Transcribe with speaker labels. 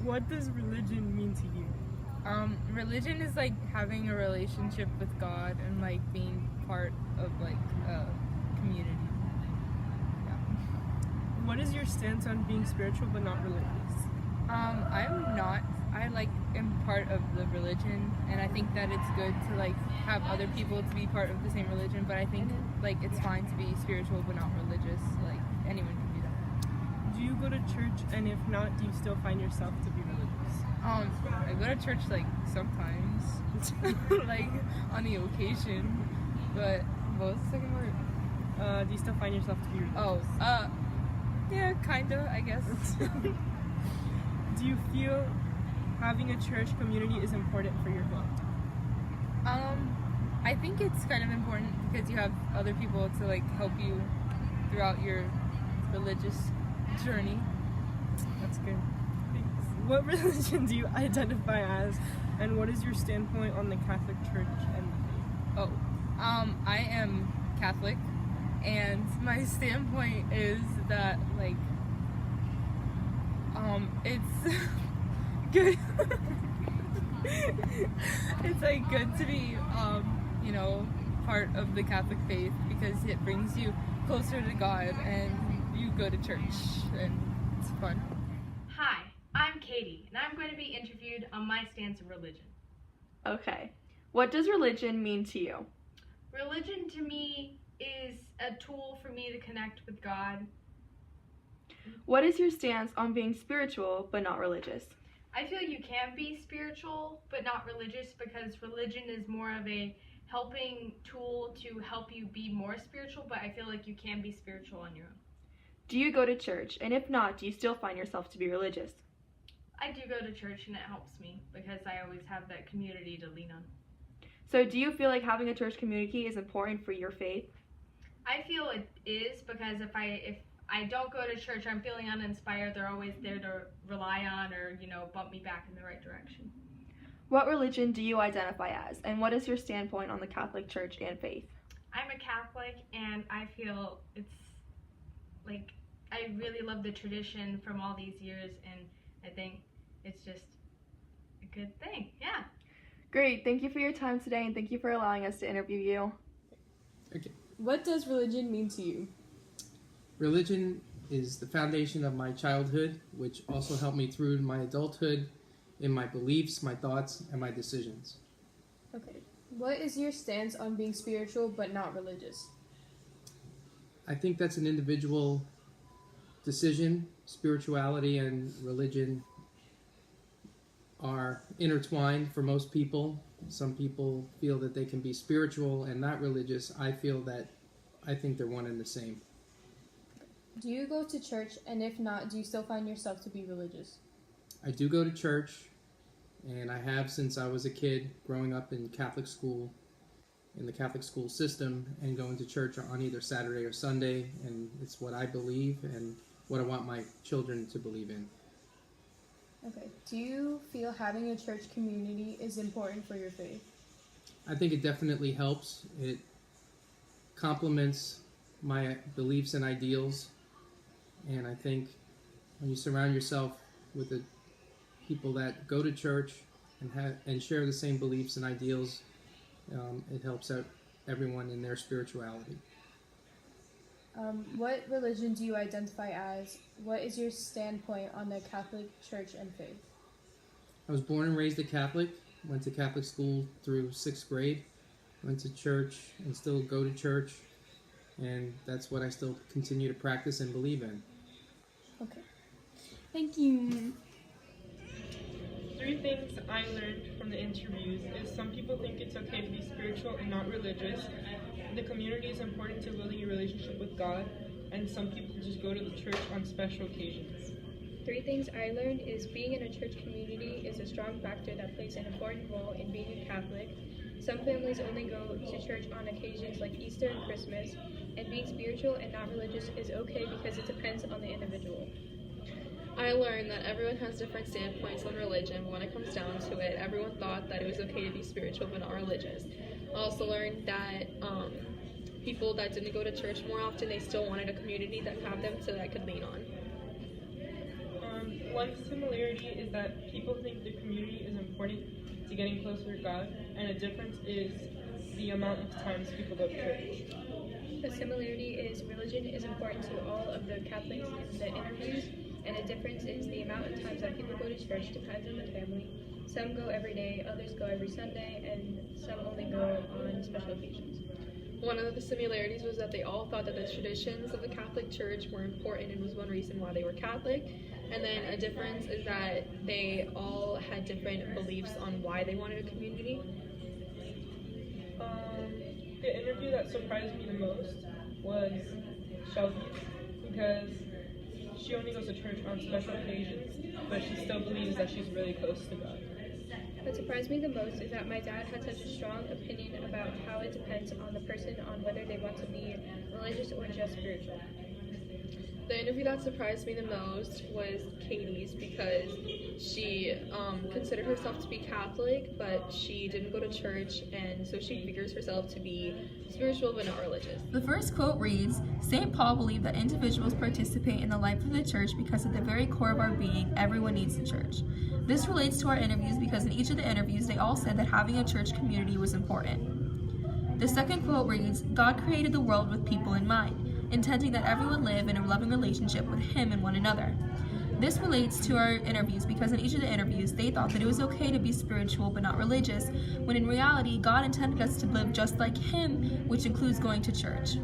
Speaker 1: What does religion mean to you?
Speaker 2: Religion is like having a relationship with God and like being part of like a community. Yeah.
Speaker 1: What is your stance on being spiritual but not religious?
Speaker 2: I'm not. I like am part of the religion, and I think that it's good to like have other people to be part of the same religion. But I think like it's fine to be spiritual but not religious. Like anyone can do that.
Speaker 1: Do you go to church, and if not, do you still find yourself to be religious?
Speaker 2: I go to church like sometimes, like on the occasion. But what was the second word?
Speaker 1: Do you still find yourself to be religious?
Speaker 2: Yeah, kinda, I guess.
Speaker 1: Do you feel having a church community is important for your faith?
Speaker 2: I think it's kind of important because you have other people to like help you throughout your religious journey.
Speaker 1: That's good. Thanks. What religion do you identify as, and what is your standpoint on the Catholic Church and the faith?
Speaker 2: I am Catholic, and my standpoint is that like it's good. It's like good to be part of the Catholic faith because it brings you closer to God, and you go to church and it's fun.
Speaker 3: Hi, I'm Katie, and I'm going to be interviewed on my stance of religion.
Speaker 4: Okay. What does religion mean to you?
Speaker 3: Religion to me is a tool for me to connect with God.
Speaker 4: What is your stance on being spiritual but not religious?
Speaker 3: I feel you can be spiritual but not religious because religion is more of a helping tool to help you be more spiritual, but I feel like you can be spiritual on your own.
Speaker 4: Do you go to church? And if not, do you still find yourself to be religious?
Speaker 3: I do go to church and it helps me because I always have that community to lean on.
Speaker 4: So do you feel like having a church community is important for your faith?
Speaker 3: I feel it is because if I don't go to church, I'm feeling uninspired. They're always there to rely on or, bump me back in the right direction.
Speaker 4: What religion do you identify as, and what is your standpoint on the Catholic Church and faith?
Speaker 3: I'm a Catholic, and I feel it's like I really love the tradition from all these years, and I think it's just a good thing. Yeah.
Speaker 4: Great. Thank you for your time today, and thank you for allowing us to interview you.
Speaker 5: Okay.
Speaker 1: What does religion mean to you?
Speaker 5: Religion is the foundation of my childhood, which also helped me through my adulthood in my beliefs, my thoughts, and my decisions.
Speaker 6: Okay. What is your stance on being spiritual but not religious?
Speaker 5: I think that's an individual decision. Spirituality and religion are intertwined for most people. Some people feel that they can be spiritual and not religious. I think they're one and the same.
Speaker 6: Do you go to church, and if not, do you still find yourself to be religious?
Speaker 5: I do go to church, and I have since I was a kid, growing up in Catholic school, in the Catholic school system, and going to church on either Saturday or Sunday, and it's what I believe and what I want my children to believe in.
Speaker 6: Okay. Do you feel having a church community is important for your faith?
Speaker 5: I think it definitely helps. It complements my beliefs and ideals, and I think when you surround yourself with the people that go to church and share the same beliefs and ideals, it helps out everyone in their spirituality.
Speaker 6: What religion do you identify as? What is your standpoint on the Catholic Church and faith?
Speaker 5: I was born and raised a Catholic, went to Catholic school through 6th grade, went to church and still go to church, and that's what I still continue to practice and believe in.
Speaker 6: Okay. Thank you.
Speaker 1: 3 things I learned from the interviews is some people think it's okay to be spiritual and not religious. The community is important to building a relationship with God, and some people just go to the church on special occasions.
Speaker 7: 3 things I learned is being in a church community is a strong factor that plays an important role in being a Catholic. Some families only go to church on occasions like Easter and Christmas, and being spiritual and not religious is okay because it depends on the individual.
Speaker 8: I learned that everyone has different standpoints on religion. When it comes down to it, everyone thought that it was okay to be spiritual but not religious. I also learned that people that didn't go to church more often, they still wanted a community that had them so that I could lean on.
Speaker 1: one similarity is that people think the community is important to getting closer to God, and a difference is the amount of times people go to church.
Speaker 7: A similarity is religion is important to all of the Catholics in the interviews, and a difference is the amount of times that people go to church depends on the family. Some go every day, others go every Sunday, and some only go on special occasions.
Speaker 8: One of the similarities was that they all thought that the traditions of the Catholic Church were important and was one reason why they were Catholic. And then a difference is that they all had different beliefs on why they wanted a community.
Speaker 1: The interview that surprised me the most was Shelby, because she only goes to church on special occasions, but she still believes that she's really close to God.
Speaker 7: What surprised me the most is that my dad had such a strong opinion about how it depends on the person on whether they want to be religious or just spiritual.
Speaker 8: The interview that surprised me the most was Katie's, because she considered herself to be Catholic, but she didn't go to church, and so she figures herself to be spiritual but not religious.
Speaker 9: The first quote reads, "St. Paul believed that individuals participate in the life of the church because at the very core of our being, everyone needs the church." This relates to our interviews because in each of the interviews, they all said that having a church community was important. The second quote reads, "God created the world with people in mind, intending that everyone live in a loving relationship with Him and one another." This relates to our interviews because in each of the interviews, they thought that it was okay to be spiritual but not religious, when in reality, God intended us to live just like Him, which includes going to church.